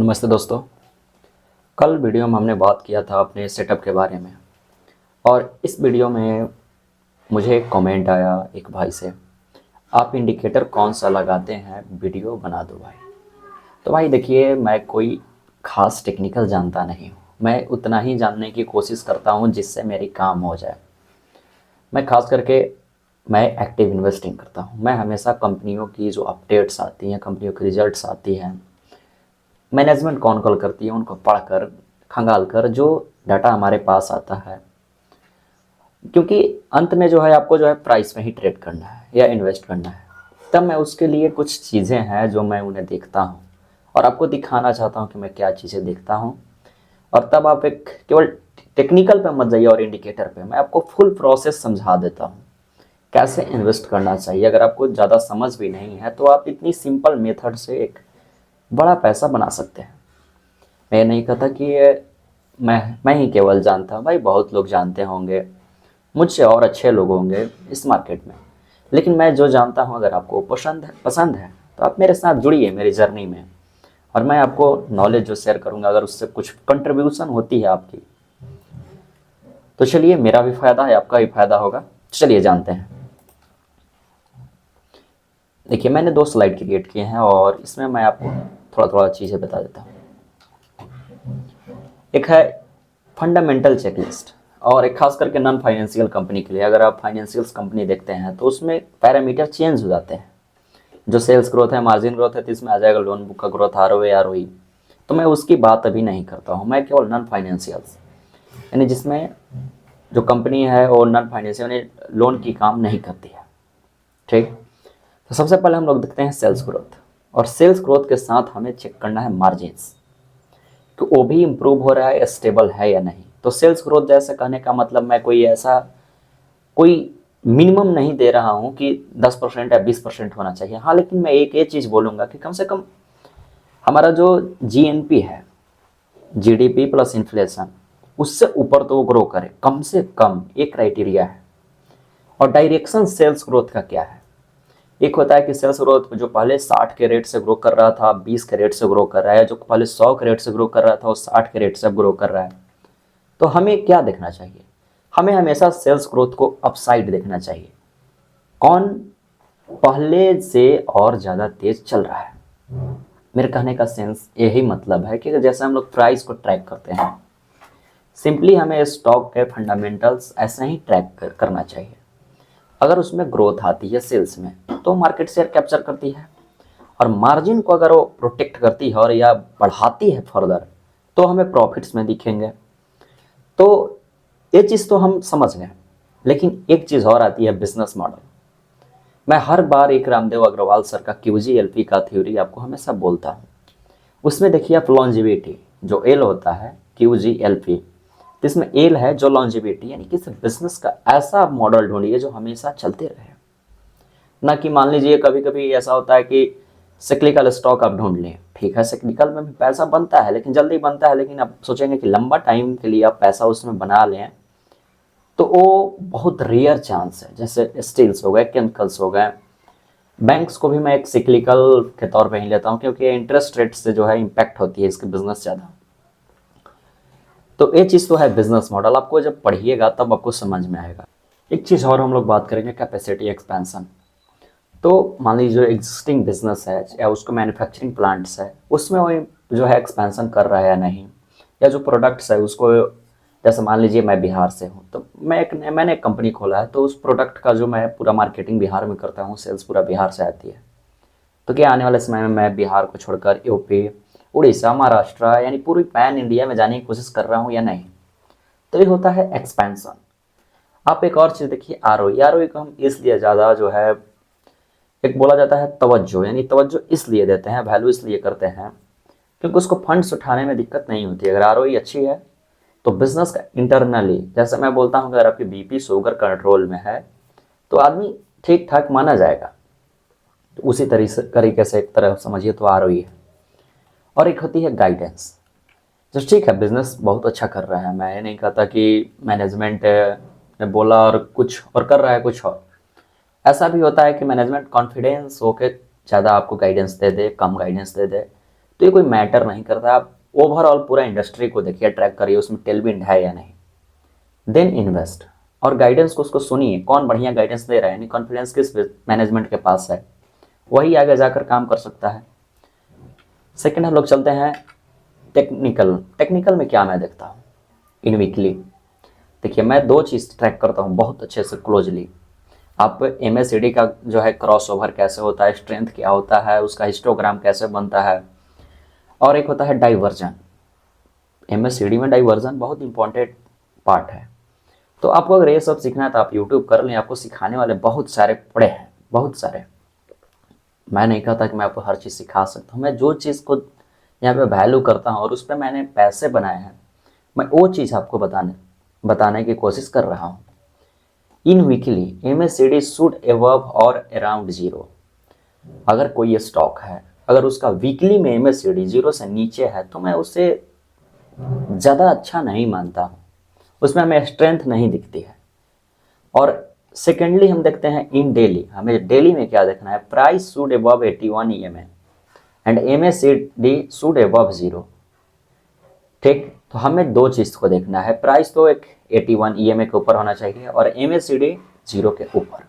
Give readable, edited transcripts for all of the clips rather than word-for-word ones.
नमस्ते दोस्तों। कल वीडियो में हमने बात किया था अपने सेटअप के बारे में और इस वीडियो में मुझे एक कमेंट आया एक भाई से, आप इंडिकेटर कौन सा लगाते हैं, वीडियो बना दो भाई। तो भाई देखिए, मैं कोई ख़ास टेक्निकल जानता नहीं हूँ, मैं उतना ही जानने की कोशिश करता हूँ जिससे मेरी काम हो जाए। मैं ख़ास करके मैं एक्टिव इन्वेस्टिंग करता हूँ। मैं हमेशा कंपनियों की जो अपडेट्स आती हैं, कंपनियों की रिजल्ट्स आती हैं, मैनेजमेंट कौन कॉल करती है, उनको पढ़कर खंगाल कर जो डाटा हमारे पास आता है, क्योंकि अंत में जो है आपको जो है प्राइस में ही ट्रेड करना है या इन्वेस्ट करना है, तब मैं उसके लिए कुछ चीज़ें हैं जो मैं उन्हें देखता हूँ और आपको दिखाना चाहता हूँ कि मैं क्या चीज़ें देखता हूँ। और तब आप एक केवल टेक्निकल पे मत जाइए और इंडिकेटर पे, मैं आपको फुल प्रोसेस समझा देता हूँ कैसे इन्वेस्ट करना चाहिए। अगर आपको ज़्यादा समझ भी नहीं है तो आप इतनी सिंपल मेथड से एक बड़ा पैसा बना सकते हैं। मैं नहीं कहता कि ये मैं ही केवल जानता हूँ, भाई बहुत लोग जानते होंगे, मुझसे और अच्छे लोग होंगे इस मार्केट में, लेकिन मैं जो जानता हूँ अगर आपको पसंद है तो आप मेरे साथ जुड़िए मेरी जर्नी में, और मैं आपको नॉलेज जो शेयर करूँगा अगर उससे कुछ कंट्रीब्यूशन होती है आपकी, तो चलिए मेरा भी फ़ायदा है, आपका भी फ़ायदा होगा। चलिए जानते हैं। देखिए, मैंने 2 स्लाइड क्रिएट किए हैं और इसमें मैं आपको थोड़ा थोड़ा चीज़ें बता देता हूँ। एक है फंडामेंटल चेकलिस्ट, और एक खास करके नॉन फाइनेंशियल कंपनी के लिए। अगर आप फाइनेंशियल कंपनी देखते हैं तो उसमें पैरामीटर चेंज हो जाते हैं। जो सेल्स ग्रोथ है, मार्जिन ग्रोथ है, तो इसमें आ जाएगा लोन बुक का ग्रोथ, आरओए। तो मैं उसकी बात अभी नहीं करता हूँ, मैं केवल नॉन फाइनेंशियल्स, यानी जिसमें जो कंपनी है वो नॉन फाइनेंशियल यानी लोन की काम नहीं करती है। ठीक, तो सबसे पहले हम लोग देखते हैं सेल्स ग्रोथ, और सेल्स ग्रोथ के साथ हमें चेक करना है मार्जिन्स, तो वो भी इम्प्रूव हो रहा है, स्टेबल है या नहीं। तो सेल्स ग्रोथ जैसे कहने का मतलब मैं कोई मिनिमम नहीं दे रहा हूँ कि 10% या 20% होना चाहिए। हाँ, लेकिन मैं एक ये चीज़ बोलूँगा कि कम से कम हमारा जो जीएनपी है, जीडीपी प्लस इन्फ्लेशन, उससे ऊपर तो वो ग्रो करे कम से कम, एक क्राइटेरिया है। और डायरेक्शन सेल्स ग्रोथ का क्या है? एक होता है कि सेल्स ग्रोथ जो पहले 60 के रेट से ग्रो कर रहा था 20 के रेट से ग्रो कर रहा है, जो पहले 100 के रेट से ग्रो कर रहा था वो 60 के रेट से ग्रो कर रहा है। तो हमें क्या देखना चाहिए? हमें हमेशा सेल्स ग्रोथ को अपसाइड देखना चाहिए। कौन पहले से और ज़्यादा तेज चल रहा है। मेरे कहने का सेंस यही मतलब है कि जैसे हम लोग प्राइस को ट्रैक करते हैं, सिंपली हमें स्टॉक के फंडामेंटल्स ऐसा ही ट्रैक करना चाहिए। अगर उसमें ग्रोथ आती है सेल्स में तो मार्केट शेयर कैप्चर करती है, और मार्जिन को अगर वो प्रोटेक्ट करती है और या बढ़ाती है फर्दर, तो हमें प्रॉफिट्स में दिखेंगे। तो ये चीज़ तो हम समझ गए, लेकिन एक चीज़ और आती है बिजनेस मॉडल। मैं हर बार एक रामदेव अग्रवाल सर का QGLP का थ्योरी आपको हमेशा बोलता हूँ। उसमें देखिए आप लॉन्जिविटी, जो एल होता है QGLP, तो इसमें एल है जो लॉन्जिविटी, यानी कि बिजनेस का ऐसा मॉडल ढूंढिए जो हमेशा चलते रहे। ना कि मान लीजिए कभी कभी ऐसा होता है कि सिक्लिकल स्टॉक आप ढूंढ लें, ठीक है सिक्लिकल में भी पैसा बनता है लेकिन जल्दी बनता है, लेकिन आप सोचेंगे कि लंबा टाइम के लिए आप पैसा उसमें बना लें, तो वो बहुत रेयर चांस है। जैसे स्टील्स हो गए, केमिकल्स हो गए, बैंक्स को भी मैं एक सिक्लिकल के तौर पे ही लेता हूँ, क्योंकि इंटरेस्ट रेट से जो है इम्पैक्ट होती है इसकी बिजनेस ज़्यादा। तो ये चीज़ तो है बिजनेस मॉडल, आपको जब पढ़िएगा तब आपको समझ में आएगा। एक चीज़ और हम लोग बात करेंगे, कैपेसिटी एक्सपेंशन। तो मान लीजिए जो एग्जिस्टिंग बिजनेस है या उसको मैन्युफैक्चरिंग प्लांट्स है, उसमें वो जो है एक्सपेंशन कर रहा है या नहीं, या जो प्रोडक्ट्स है उसको, जैसे मान लीजिए मैं बिहार से हूँ तो मैंने एक कंपनी खोला है, तो उस प्रोडक्ट का जो मैं पूरा मार्केटिंग बिहार में करता हूँ, सेल्स पूरा बिहार से आती है। तो क्या आने वाले समय में मैं बिहार को छोड़कर यूपी, उड़ीसा, महाराष्ट्र, यानी पूरी पैन इंडिया में जाने की कोशिश कर रहा हूँ या नहीं? तो ये होता है एक्सपेंशन। आप एक और चीज़ देखिए, आरओई को हम इसलिए ज़्यादा जो है, एक बोला जाता है तवज्जो, यानी तवज्जो इसलिए देते हैं, वैल्यू इसलिए करते हैं क्योंकि उसको फंड्स उठाने में दिक्कत नहीं होती। अगर आरओई अच्छी है तो बिजनेस का इंटरनली, जैसे मैं बोलता हूँ अगर आपकी बीपी शुगर कंट्रोल में है तो आदमी ठीक ठाक माना जाएगा। तो उसी तरीके से एक तरह समझिए तो आरओई है। और एक होती है गाइडेंस। तो ठीक है, बिजनेस बहुत अच्छा कर रहा है, मैं ये नहीं कहता कि मैनेजमेंट ने बोला और कुछ और कर रहा है कुछ और। ऐसा भी होता है कि मैनेजमेंट कॉन्फिडेंस होके ज़्यादा आपको गाइडेंस दे दे, कम गाइडेंस दे दे, तो ये कोई मैटर नहीं करता। आप ओवरऑल पूरा इंडस्ट्री को देखिए, ट्रैक करिए उसमें टेलविंड है या नहीं, देन इन्वेस्ट। और गाइडेंस को उसको सुनिए, कौन बढ़िया गाइडेंस दे रहा है, यानी कॉन्फिडेंस किस मैनेजमेंट के पास है, वही आगे जाकर काम कर सकता है। सेकंड हम लोग चलते हैं टेक्निकल। टेक्निकल में क्या मैं देखता हूँ इन वीकली, देखिए मैं दो चीज़ ट्रैक करता हूँ बहुत अच्छे से क्लोजली। आप MACD का जो है क्रॉस ओवर कैसे होता है, स्ट्रेंथ क्या होता है, उसका हिस्टोग्राम कैसे बनता है, और एक होता है डाइवर्जन। MACD में डाइवर्जन बहुत इंपॉर्टेंट पार्ट है। तो आपको अगर ये सब सीखना है तो आप यूट्यूब कर लें, आपको सिखाने वाले बहुत सारे पड़े हैं, बहुत सारे। मैं नहीं कहता कि मैं आपको हर चीज़ सिखा सकता हूँ, मैं जो चीज़ को यहाँ पे वैल्यू करता हूँ और उस पर मैंने पैसे बनाए हैं, मैं वो चीज़ आपको बताने की कोशिश कर रहा हूँ। इन वीकली MACD शुड एबव और अराउंड जीरो। अगर कोई स्टॉक है, अगर उसका वीकली में MACD जीरो से नीचे है तो मैं उसे ज़्यादा अच्छा नहीं मानता हूँ, उसमें हमें स्ट्रेंथ नहीं दिखती है। और सेकेंडली हम देखते हैं इन डेली, हमें डेली में क्या देखना है, price should above 81 EMA and MACD should above zero. ठीक, तो हमें दो चीज़ को देखना है, प्राइस तो एक 81 EMA के ऊपर होना चाहिए और MACD जीरो के ऊपर।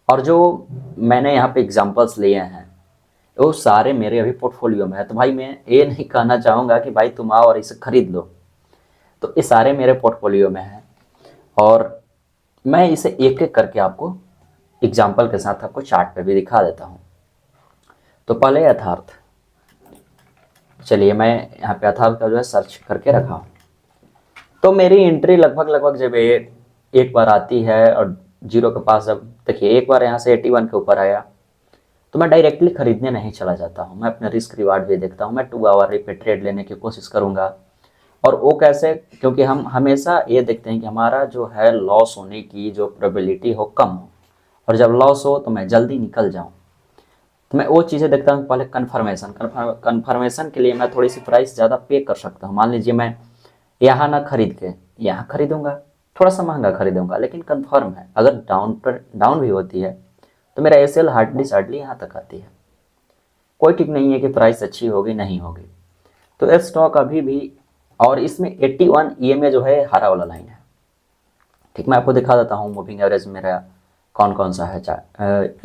और जो मैंने यहाँ पे एग्जांपल्स लिए हैं वो सारे मेरे अभी पोर्टफोलियो में है, तो भाई मैं ये नहीं कहना चाहूँगा कि भाई तुम आओ और इसे खरीद लो, तो ये सारे मेरे पोर्टफोलियो में है और मैं इसे एक एक करके आपको एग्जाम्पल के साथ आपको चार्ट पे भी दिखा देता हूँ। तो पहले यथार्थ, चलिए मैं यहाँ पे यथार्थ का जो है सर्च करके रखा हूँ। तो मेरी एंट्री लगभग जब ये एक बार आती है और जीरो के पास, जब देखिए एक बार यहाँ से 81 के ऊपर आया तो मैं डायरेक्टली खरीदने नहीं चला जाता हूँ, मैं अपने रिस्क रिवार्ड भी देखता हूँ, मैं 2 आवर पे ट्रेड लेने की कोशिश करूँगा। और वो कैसे, क्योंकि हम हमेशा ये देखते हैं कि हमारा जो है लॉस होने की जो प्रोबेबिलिटी हो कम हो, और जब लॉस हो तो मैं जल्दी निकल जाऊँ। तो मैं वो चीज़ें देखता हूँ, पहले कन्फर्मेशन के लिए मैं थोड़ी सी प्राइस ज़्यादा पे कर सकता हूँ। मान लीजिए मैं यहाँ ना खरीद के यहाँ खरीदूंगा, थोड़ा सा महंगा खरीदूंगा, लेकिन कंफर्म है अगर डाउन भी होती है तो मेरा ACL हार्डली यहाँ तक आती है। कोई ठीक नहीं है कि प्राइस अच्छी होगी नहीं होगी। तो ये स्टॉक अभी भी, और इसमें 81 EMA जो है हरा वाला लाइन है। ठीक, मैं आपको दिखा देता हूँ मूविंग एवरेज मेरा कौन कौन सा है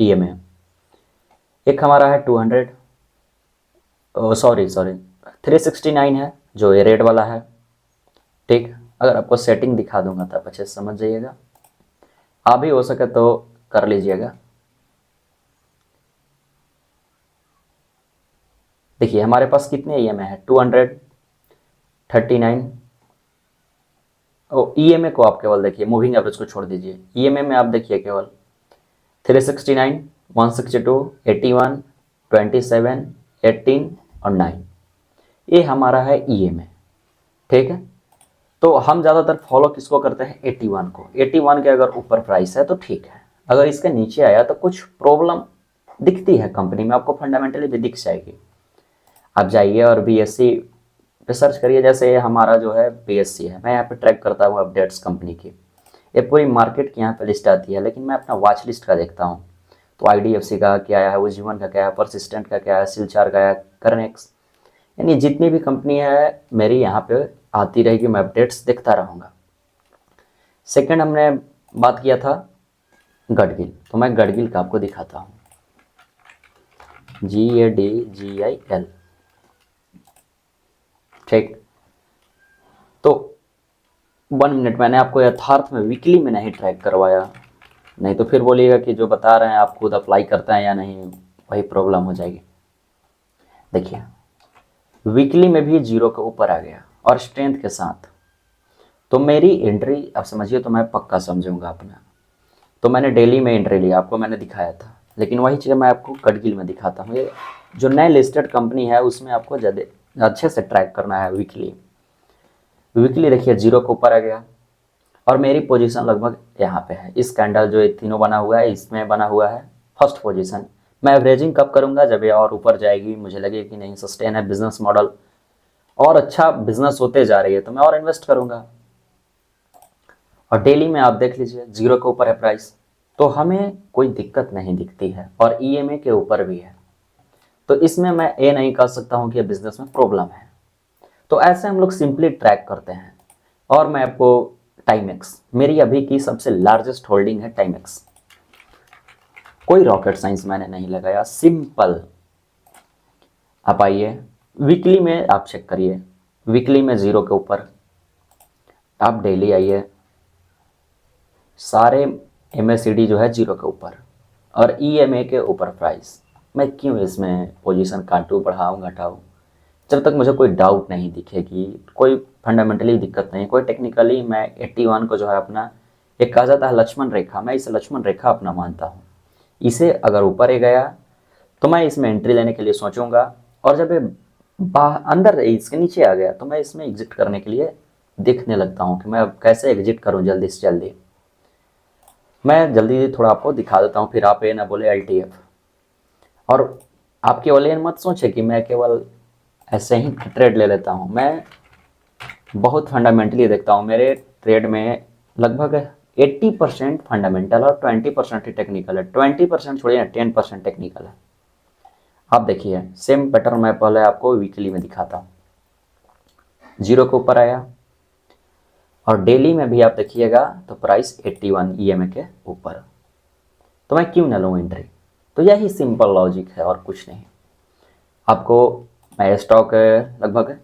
EMA। एक हमारा है 200, सॉरी 369 है जो ये रेड वाला है। ठीक, अगर आपको सेटिंग दिखा दूंगा तो आप अच्छे से समझ जाइएगा, आप भी हो सके तो कर लीजिएगा। देखिए हमारे पास कितने EMA है, 239। EMA को आप केवल देखिए, मूविंग एवरेज को छोड़ दीजिए, EMA में आप देखिए केवल 369, 162, 81, 27, 18 और 9, ये हमारा है EMA। ठीक है, तो हम ज़्यादातर फॉलो किसको करते हैं, 81 को। 81 के अगर ऊपर प्राइस है तो ठीक है, अगर इसके नीचे आया तो कुछ प्रॉब्लम दिखती है कंपनी में, आपको फंडामेंटली भी दिख जाएगी। आप जाइए और BSC पे सर्च करिए, जैसे हमारा जो है BSC है, मैं यहाँ पे ट्रैक करता हूँ अपडेट्स कंपनी की, ये पूरी मार्केट की यहाँ पे लिस्ट आती है, लेकिन मैं अपना वॉच लिस्ट का देखता हूँ। तो IDFC का क्या है, उज्जीवन का क्या है, परसिस्टेंट का क्या है, सिलचार का है, करनेक्स, यानी जितनी भी कंपनी है मेरी यहाँ पे आती रहेगी, मैं अपडेट्स देखता रहूँगा। सेकंड हमने बात किया था गडगिल, तो मैं गडगिल का आपको दिखाता हूँ, GADGIL। ठीक, तो 1 मिनट, मैंने आपको यथार्थ में वीकली में नहीं ट्रैक करवाया, नहीं तो फिर बोलिएगा कि जो बता रहे हैं आप खुद अप्लाई करते हैं या नहीं, वही प्रॉब्लम हो जाएगी। देखिए वीकली में भी जीरो के ऊपर आ गया और स्ट्रेंथ के साथ, तो मेरी एंट्री आप समझिए तो मैं पक्का समझूंगा अपना। तो मैंने डेली में एंट्री लिया, आपको मैंने दिखाया था, लेकिन वही चीज़ मैं आपको गडगिल में दिखाता हूँ। ये जो नए लिस्टेड कंपनी है उसमें आपको ज़्यादा अच्छे से ट्रैक करना है वीकली। वीकली देखिए जीरो के ऊपर आ गया और मेरी पोजीशन लगभग यहाँ पे है, इस कैंडल जो ये तीनों बना हुआ है इसमें बना हुआ है फर्स्ट पोजीशन। मैं एवरेजिंग कब करूँगा, जब ये और ऊपर जाएगी, मुझे लगे कि नहीं सस्टेन है बिजनेस मॉडल और अच्छा बिजनेस होते जा रही है, तो मैं और इन्वेस्ट करूँगा। और डेली में आप देख लीजिए जीरो के ऊपर है प्राइस, तो हमें कोई दिक्कत नहीं दिखती है और EMA के ऊपर भी है। तो इसमें मैं ये नहीं कह सकता हूँ कि ये बिजनेस में प्रॉब्लम है। तो ऐसे हम लोग सिंपली ट्रैक करते हैं। और मैं आपको टाइमेक्स, मेरी अभी की सबसे लार्जेस्ट होल्डिंग है टाइमेक्स। कोई रॉकेट साइंस मैंने नहीं लगाया, सिंपल। आप आइए वीकली में, आप चेक करिए, वीकली में 0 के ऊपर। आप डेली आइए, सारे MACD जो है 0 के ऊपर और EMA के ऊपर प्राइस। मैं क्यों इसमें पोजीशन काटूँ, बढ़ाऊँ, घटाऊँ? जब तक मुझे कोई डाउट नहीं दिखेगी, कोई फंडामेंटली दिक्कत नहीं, कोई टेक्निकली, मैं 81 को जो है अपना, एक कहा जाता है लक्ष्मण रेखा, मैं इसे लक्ष्मण रेखा अपना मानता हूँ। इसे अगर ऊपर ही गया तो मैं इसमें एंट्री लेने के लिए सोचूंगा, और जब ये अंदर इसके नीचे आ गया तो मैं इसमें एग्जिट करने के लिए देखने लगता हूँ कि मैं अब कैसे एग्जिट करूँ जल्दी से जल्दी। मैं जल्दी थोड़ा आपको दिखा देता हूँ, फिर आप ये ना बोले LTF। और आप केवल ये मत सोचे कि मैं केवल ऐसे ही ट्रेड ले लेता हूँ, मैं बहुत फंडामेंटली देखता हूँ। मेरे ट्रेड में लगभग 80% फंडामेंटल और 20% ही टेक्निकल है। 20% छोड़िए ना, 10% टेक्निकल है। आप देखिए सेम पैटर्न मैं पहले आपको वीकली में दिखाता हूँ। 0 के ऊपर आया, और डेली में भी आप देखिएगा तो प्राइस 81 EMA के ऊपर। तो मैं क्यों ना लूँ एंट्री? तो यही सिंपल लॉजिक है और कुछ नहीं। आपको मैं स्टॉक लगभग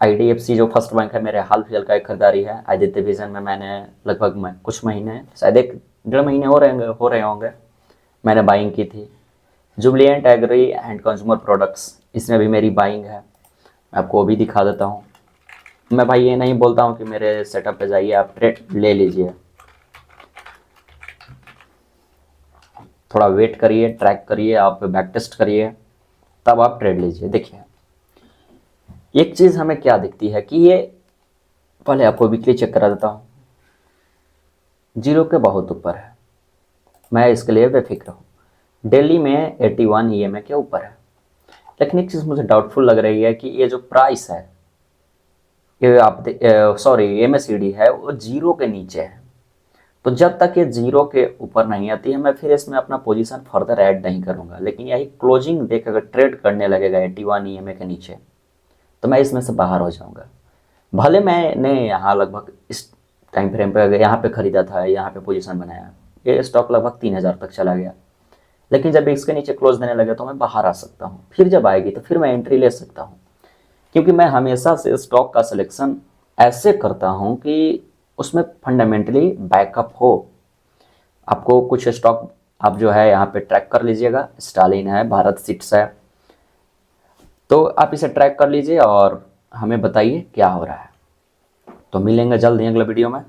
IDFC जो फर्स्ट बैंक है, मेरे हाल फिलहाल का एक खरीदारी है। आदित्य विजन में मैंने लगभग कुछ महीने, शायद 1-1.5 महीने हो रहे होंगे, मैंने बाइंग की थी। Jubilant agree and consumer products, इसमें भी मेरी बाइंग है, मैं आपको अभी दिखा देता हूँ। मैं भाई ये नहीं बोलता हूँ कि मेरे सेटअप पे जाइए आप ट्रेड ले लीजिए, थोड़ा वेट करिए, ट्रैक करिए, आप बैक टेस्ट करिए, तब आप ट्रेड लीजिए। देखिए एक चीज़ हमें क्या दिखती है कि ये, पहले आपको वीकली चेक करा देता हूँ, 0 के बहुत ऊपर है, मैं इसके लिए बेफिक्र हूँ। डेली में 81 EMA के ऊपर है। लेकिन एक चीज़ मुझे डाउटफुल लग रही है कि ये जो प्राइस है, ये आप सॉरी MACD है, वो 0 के नीचे है। तो जब तक ये 0 के ऊपर नहीं आती है, मैं फिर इसमें अपना पोजीशन फर्दर ऐड नहीं करूंगा। लेकिन यही क्लोजिंग देख अगर ट्रेड करने लगेगा 81 EMA के नीचे, तो मैं इसमें से बाहर हो जाऊंगा। भले मैंने यहाँ लगभग इस टाइम फ्रेम पे अगर यहाँ पे खरीदा था, यहाँ पे पोजीशन बनाया, ये स्टॉक लगभग 3000 तक चला गया। लेकिन जब इसके नीचे क्लोज देने लगे तो मैं बाहर आ सकता हूँ, फिर जब आएगी तो फिर मैं एंट्री ले सकता हूँ। क्योंकि मैं हमेशा से स्टॉक का सिलेक्शन ऐसे करता हूँ कि उसमें फंडामेंटली बैकअप हो। आपको कुछ स्टॉक आप जो है यहाँ पे ट्रैक कर लीजिएगा, स्टालिन है, भारत सीट्स है, तो आप इसे ट्रैक कर लीजिए और हमें बताइए क्या हो रहा है। तो मिलेंगे जल्द ही अगले वीडियो में।